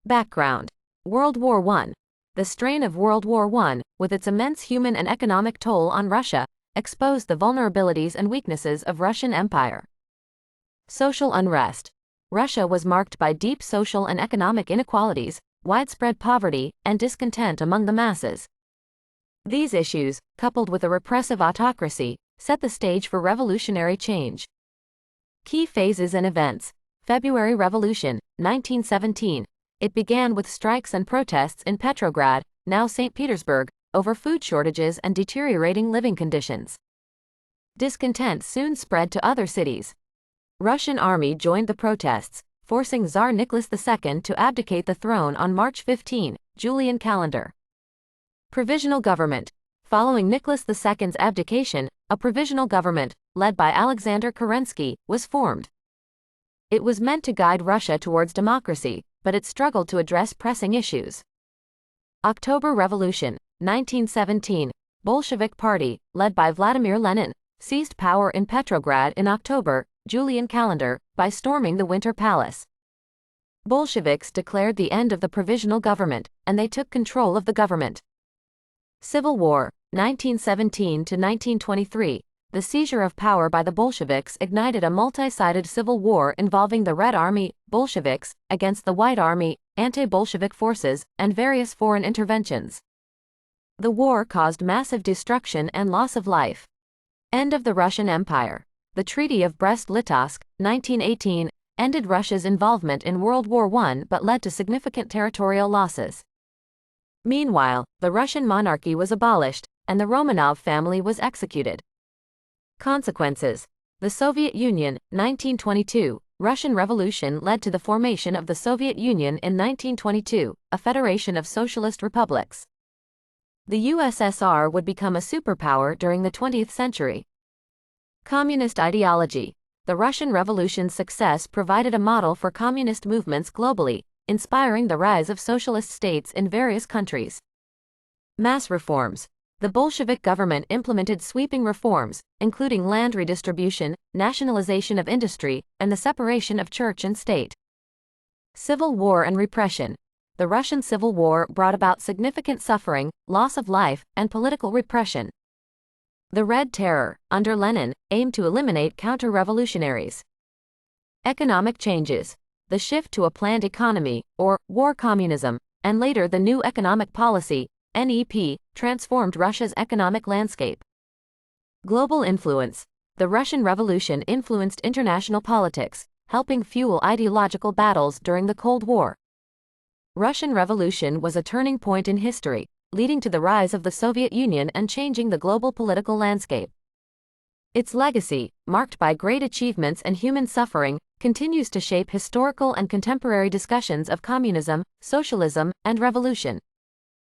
Background: World War I. The strain of World War I, with its immense human and economic toll on Russia, exposed the vulnerabilities and weaknesses of Russian Empire. Social unrest. Russia was marked by deep social and economic inequalities, widespread poverty, and discontent among the masses. These issues, coupled with a repressive autocracy, set the stage for revolutionary change. Key phases and events. February Revolution, 1917. It began with strikes and protests in Petrograd, now St. Petersburg, over food shortages and deteriorating living conditions. Discontent soon spread to other cities. Russian army joined the protests, forcing Tsar Nicholas II to abdicate the throne on March 15, Julian calendar. Provisional government. Following Nicholas II's abdication, a provisional government, led by Alexander Kerensky, was formed. It was meant to guide Russia towards democracy, but it struggled to address pressing issues. October Revolution, 1917. Bolshevik Party, led by Vladimir Lenin, seized power in Petrograd in October, Julian calendar, by storming the Winter Palace. Bolsheviks declared the end of the provisional government, and they took control of the government. Civil War, 1917 to 1923. The seizure of power by the Bolsheviks ignited a multi-sided civil war involving the Red Army, Bolsheviks, against the White Army, anti-Bolshevik forces, and various foreign interventions. The war caused massive destruction and loss of life. End of the Russian Empire. The Treaty of Brest-Litovsk, 1918, ended Russia's involvement in World War I but led to significant territorial losses. Meanwhile, the Russian monarchy was abolished, and the Romanov family was executed. Consequences. The Soviet Union, 1922. Russian Revolution led to the formation of the Soviet Union in 1922, a federation of socialist republics. The USSR would become a superpower during the 20th century. Communist ideology. The Russian Revolution's success provided a model for communist movements globally, inspiring the rise of socialist states in various countries. Mass reforms. The Bolshevik government implemented sweeping reforms, including land redistribution, nationalization of industry, and the separation of church and state. Civil war and repression. The Russian Civil War brought about significant suffering, loss of life, and political repression. The Red Terror, under Lenin, aimed to eliminate counter-revolutionaries. Economic changes. The shift to a planned economy, or war communism, and later the New Economic Policy, NEP, transformed Russia's economic landscape. Global influence. The Russian Revolution influenced international politics, helping fuel ideological battles during the Cold War. Russian Revolution was a turning point in history, leading to the rise of the Soviet Union and changing the global political landscape. Its legacy, marked by great achievements and human suffering, continues to shape historical and contemporary discussions of communism, socialism, and revolution.